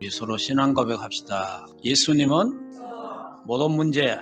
우리 서로 신앙 고백합시다. 예수님은 모든 문제.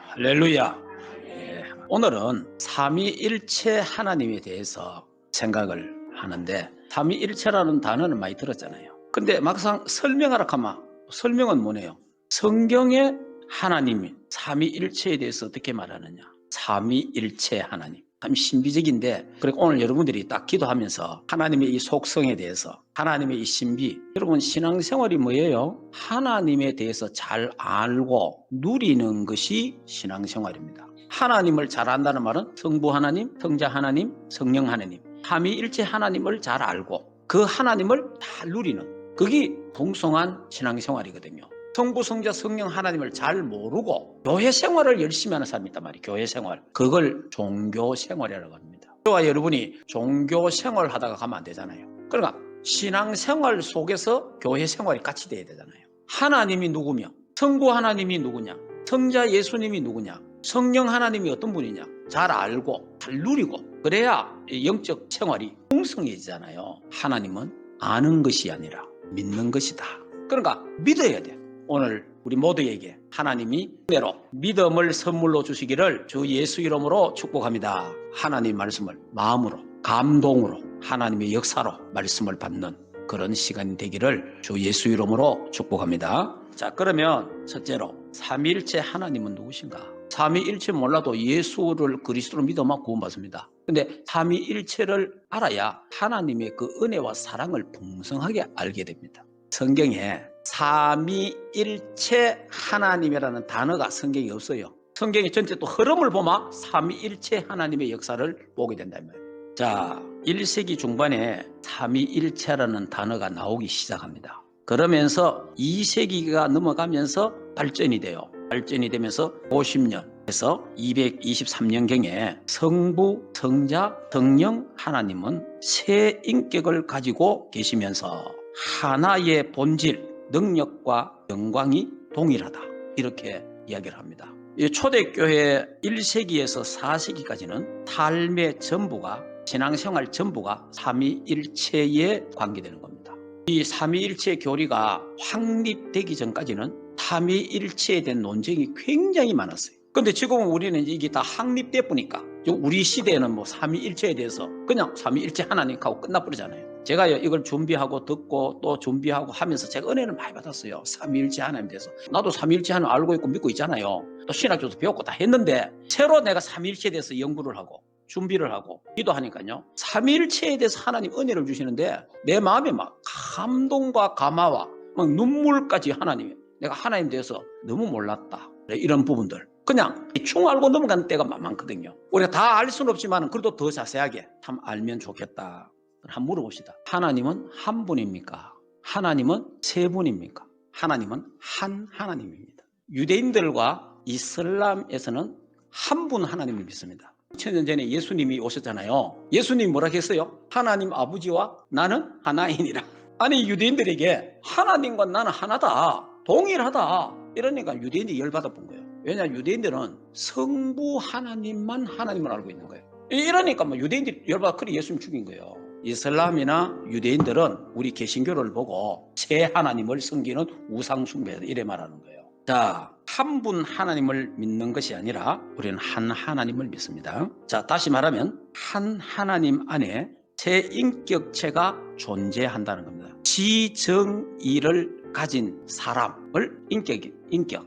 할렐루야. 예, 오늘은 삼위일체 하나님에 대해서 생각을 하는데, 삼위일체라는 단어는 많이 들었잖아요. 근데 막상 설명하라 하면 설명은 뭐네요? 성경에 하나님이 삼위일체에 대해서 어떻게 말하느냐? 삼위일체 하나님. 참 신비적인데, 그리고 오늘 여러분들이 딱 기도하면서 하나님의 이 속성에 대해서, 하나님의 이 신비, 여러분 신앙생활이 뭐예요? 하나님에 대해서 잘 알고 누리는 것이 신앙생활입니다. 하나님을 잘 안다는 말은 성부 하나님, 성자 하나님, 성령 하나님, 삼위일체 하나님을 잘 알고 그 하나님을 잘 누리는, 그게 풍성한 신앙생활이거든요. 성부, 성자, 성령 하나님을 잘 모르고 교회 생활을 열심히 하는 사람이 있단 말이에요. 교회 생활. 그걸 종교 생활이라고 합니다. 저와 여러분이 종교 생활을 하다가 가면 안 되잖아요. 그러니까 신앙 생활 속에서 교회 생활이 같이 돼야 되잖아요. 하나님이 누구며, 성부 하나님이 누구냐, 성자 예수님이 누구냐, 성령 하나님이 어떤 분이냐 잘 알고 잘 누리고, 그래야 영적 생활이 풍성해지잖아요. 하나님은 아는 것이 아니라 믿는 것이다. 그러니까 믿어야 돼. 오늘 우리 모두에게 하나님이 은혜로 믿음을 선물로 주시기를 주 예수 이름으로 축복합니다. 하나님 말씀을 마음으로, 감동으로, 하나님의 역사로 말씀을 받는 그런 시간이 되기를 주 예수 이름으로 축복합니다. 자, 그러면 첫째로 삼위일체 하나님은 누구신가? 삼위일체 몰라도 예수를 그리스도로 믿어만 구원받습니다. 근데 삼위일체를 알아야 하나님의 그 은혜와 사랑을 풍성하게 알게 됩니다. 성경에 삼위일체 하나님이라는 단어가 성경에 없어요. 성경의 전체 또 흐름을 보면 삼위일체 하나님의 역사를 보게 된다는 말이에요. 자, 1세기 중반에 삼위일체라는 단어가 나오기 시작합니다. 그러면서 2세기가 넘어가면서 발전이 돼요. 발전이 되면서 50년에서 223년경에 성부, 성자, 성령 하나님은 세 인격을 가지고 계시면서 하나의 본질, 능력과 영광이 동일하다, 이렇게 이야기를 합니다. 초대교회 1세기에서 4세기까지는 삶의 전부가, 신앙생활 전부가 삼위일체에 관계되는 겁니다. 이 삼위일체 교리가 확립되기 전까지는 삼위일체에 대한 논쟁이 굉장히 많았어요. 근데 지금은 우리는 이게 다 확립돼 보니까 우리 시대에는 뭐 삼위일체에 대해서 그냥 삼위일체 하나님하고 끝나버리잖아요. 제가 이걸 준비하고 듣고 또 준비하고 하면서 제가 은혜를 많이 받았어요. 삼위일체 하나님에 대해서. 나도 삼위일체 하나님 알고 있고 믿고 있잖아요. 또 신학교도 배웠고 다 했는데, 새로 내가 삼위일체에 대해서 연구를 하고 준비를 하고 기도하니까요, 삼위일체에 대해서 하나님 은혜를 주시는데 내 마음에 막 감동과 감화와 막 눈물까지, 하나님이 내가 하나님 대해서 너무 몰랐다, 이런 부분들 그냥 대충 알고 넘어가는 때가 많거든요. 우리가 다 알 수는 없지만 그래도 더 자세하게 참 알면 좋겠다. 한번 물어봅시다. 하나님은 한 분입니까? 하나님은 세 분입니까? 하나님은 한 하나님입니다. 유대인들과 이슬람에서는 한 분 하나님을 믿습니다. 2000년 전에 예수님이 오셨잖아요. 예수님이 뭐라 했어요? 하나님 아버지와 나는 하나이니라. 아니, 유대인들에게 하나님과 나는 하나다, 동일하다, 이러니까 유대인이 열받아 본 거예요. 왜냐하면 유대인들은 성부 하나님만 하나님을 알고 있는 거예요. 이러니까 뭐 유대인들이 열받아, 그래 예수님 죽인 거예요. 이슬람이나 유대인들은 우리 개신교를 보고 세 하나님을 섬기는 우상 숭배다, 이래 말하는 거예요. 자, 한 분 하나님을 믿는 것이 아니라 우리는 한 하나님을 믿습니다. 자, 다시 말하면 한 하나님 안에 세 인격체가 존재한다는 겁니다. 지정의를 가진 사람을 인격.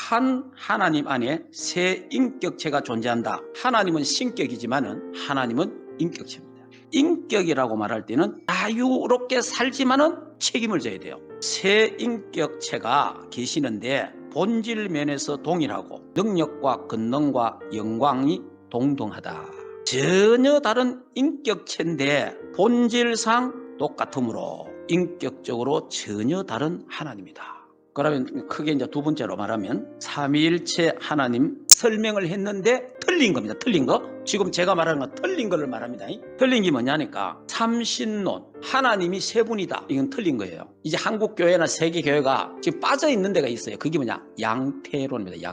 한 하나님 안에 세 인격체가 존재한다. 하나님은 신격이지만은 하나님은 인격체입니다. 인격이라고 말할 때는 자유롭게 살지만은 책임을 져야 돼요. 세 인격체가 계시는데 본질 면에서 동일하고 능력과 권능과 영광이 동등하다. 전혀 다른 인격체인데 본질상 똑같으므로 인격적으로 전혀 다른 하나님이다. 그러면 크게 이제 두 번째로 말하면 삼위일체 하나님 설명을 했는데 틀린 겁니다. 틀린 거. 지금 제가 말하는 건 틀린 거를 말합니다. 틀린 게 뭐냐니까, 삼신론, 하나님이 세 분이다, 이건 틀린 거예요. 이제 한국 교회나 세계 교회가 지금 빠져 있는 데가 있어요. 그게 뭐냐, 양태론입니다.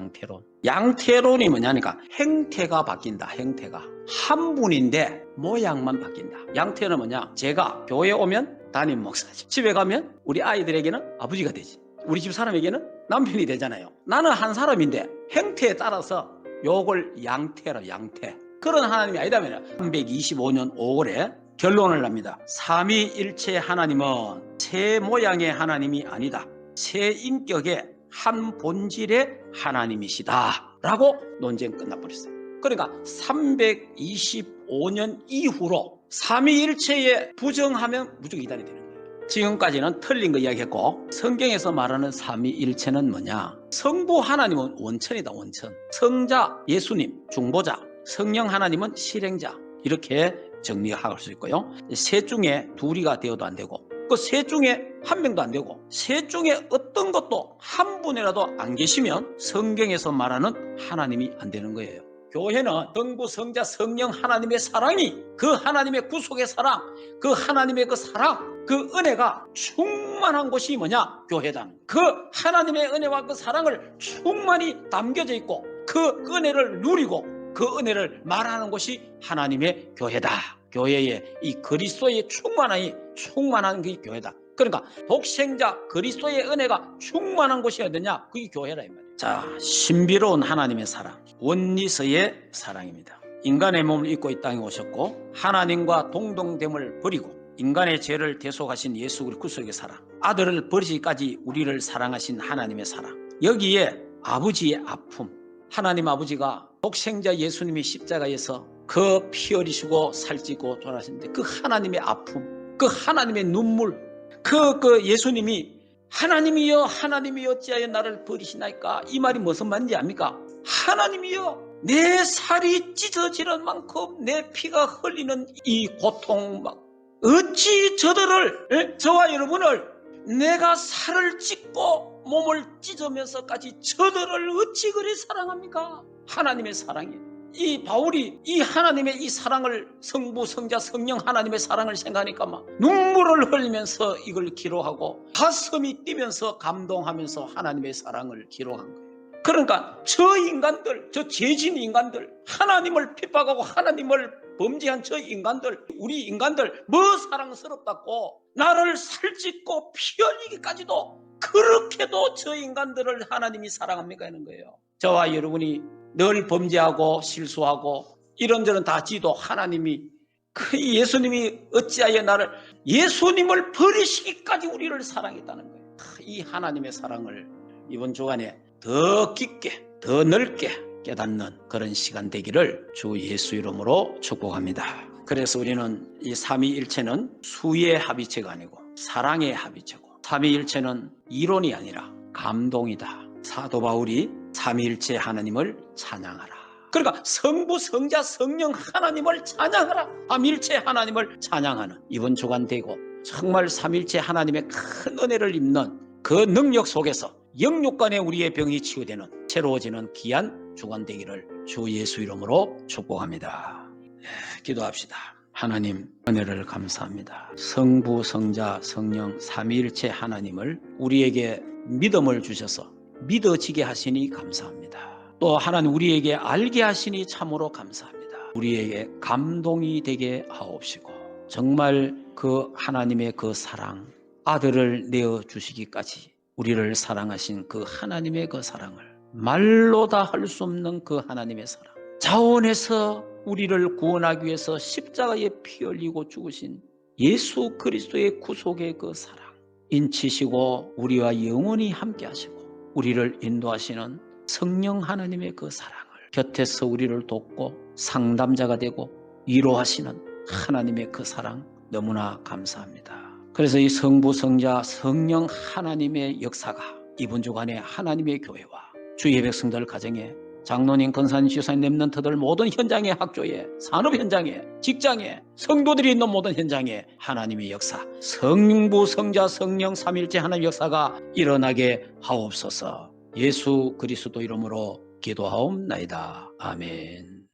양태론이 뭐냐니까 행태가 바뀐다. 행태가 한 분인데 모양만 바뀐다. 양태는 뭐냐, 제가 교회에 오면 담임 목사지. 집에 가면 우리 아이들에게는 아버지가 되지. 우리 집 사람에게는 남편이 되잖아요. 나는 한 사람인데 행태에 따라서 요걸 양태라, 양태. 그런 하나님이 아니다면 325년 5월에 결론을 납니다. 삼위일체 하나님은 새 모양의 하나님이 아니다. 새 인격의 한 본질의 하나님이시다 라고 논쟁 끝나버렸어요. 그러니까 325년 이후로 삼위일체에 부정하면 무조건 이단이 되는 거예요. 지금까지는 틀린 거 이야기했고, 성경에서 말하는 삼위일체는 뭐냐? 성부 하나님은 원천이다, 원천. 성자 예수님, 중보자, 성령 하나님은 실행자, 이렇게 정리할 수 있고요. 셋 중에 둘이가 되어도 안 되고, 그 셋 중에 한 명도 안 되고, 셋 중에 어떤 것도 한 분이라도 안 계시면 성경에서 말하는 하나님이 안 되는 거예요. 교회는 성부, 성자, 성령 하나님의 사랑이, 그 하나님의 구속의 사랑, 그 하나님의 그 사랑, 그 은혜가 충만한 곳이 뭐냐? 교회다. 그 하나님의 은혜와 그 사랑을 충만히 담겨져 있고, 그 은혜를 누리고 그 은혜를 말하는 곳이 하나님의 교회다. 교회의 이 그리스도의 충만한 그 교회다. 그러니까 독생자 그리스도의 은혜가 충만한 곳이 어디냐? 그게 교회라 이 말이에요. 자, 신비로운 하나님의 사랑, 원리서의 사랑입니다. 인간의 몸을 입고 이 땅에 오셨고 하나님과 동등됨을 버리고 인간의 죄를 대속하신 예수 그리스도 구속의 사랑, 아들을 버리기까지 우리를 사랑하신 하나님의 사랑, 여기에 아버지의 아픔, 하나님 아버지가 독생자 예수님이 십자가에서 그 피 흘리시고 살찌고 돌아가셨는데 그 하나님의 아픔, 그 하나님의 눈물, 그 예수님이 하나님이여 하나님이 어찌하여 나를 버리시나이까, 이 말이 무슨 말인지 압니까? 하나님이여 내 살이 찢어지는 만큼 내 피가 흘리는 이 고통, 어찌 저와 여러분을 내가 살을 찢고 몸을 찢으면서까지 저들을 어찌 그리 사랑합니까? 하나님의 사랑이에요. 이 바울이 이 하나님의 이 사랑을, 성부, 성자, 성령 하나님의 사랑을 생각하니까 막 눈물을 흘리면서 이걸 기록하고 가슴이 뛰면서 감동하면서 하나님의 사랑을 기록한 거예요. 그러니까 저 인간들, 저 죄진 인간들, 하나님을 핍박하고 하나님을 범죄한 저 인간들, 우리 인간들 뭐 사랑스럽다고 나를 살찢고 피 흘리기까지도 그렇게도 저 인간들을 하나님이 사랑합니까 하는 거예요. 저와 여러분이 늘 범죄하고 실수하고 이런저런 다 지도 하나님이, 그 예수님이 어찌하여 나를, 예수님을 버리시기까지 우리를 사랑했다는 거예요. 이 하나님의 사랑을 이번 주간에 더 깊게 더 넓게 깨닫는 그런 시간 되기를 주 예수 이름으로 축복합니다. 그래서 우리는 이 삼위일체는 수의 합의체가 아니고 사랑의 합의체고, 삼위일체는 이론이 아니라 감동이다. 사도 바울이 삼위일체 하나님을 찬양하라. 그러니까 성부, 성자, 성령 하나님을 찬양하라. 삼위일체 하나님을 찬양하는 이번 주간 되고, 정말 삼위일체 하나님의 큰 은혜를 입는 그 능력 속에서 영육간에 우리의 병이 치유되는 새로워지는 귀한 주간 되기를 주 예수 이름으로 축복합니다. 기도합시다. 하나님, 은혜를 감사합니다. 성부, 성자, 성령 삼위일체 하나님을 우리에게 믿음을 주셔서 믿어지게 하시니 감사합니다. 또 하나님 우리에게 알게 하시니 참으로 감사합니다. 우리에게 감동이 되게 하옵시고, 정말 그 하나님의 그 사랑, 아들을 내어주시기까지 우리를 사랑하신 그 하나님의 그 사랑을 말로 다 할 수 없는 그 하나님의 사랑, 자원해서 우리를 구원하기 위해서 십자가에 피 흘리고 죽으신 예수 그리스도의 구속의 그 사랑 인치시고 우리와 영원히 함께 하시고 우리를 인도하시는 성령 하나님의 그 사랑을 곁에서 우리를 돕고 상담자가 되고 위로하시는 하나님의 그 사랑 너무나 감사합니다. 그래서 이 성부, 성자, 성령 하나님의 역사가 이번 주간에 하나님의 교회와 주의 백성들 가정에, 장로님, 권사님, 지사님, 렘넌트들 모든 현장에, 학교에, 산업 현장에, 직장에, 성도들이 있는 모든 현장에 하나님의 역사, 성부, 성자, 성령 삼위일체 하나님의 역사가 일어나게 하옵소서. 예수 그리스도 이름으로 기도하옵나이다. 아멘.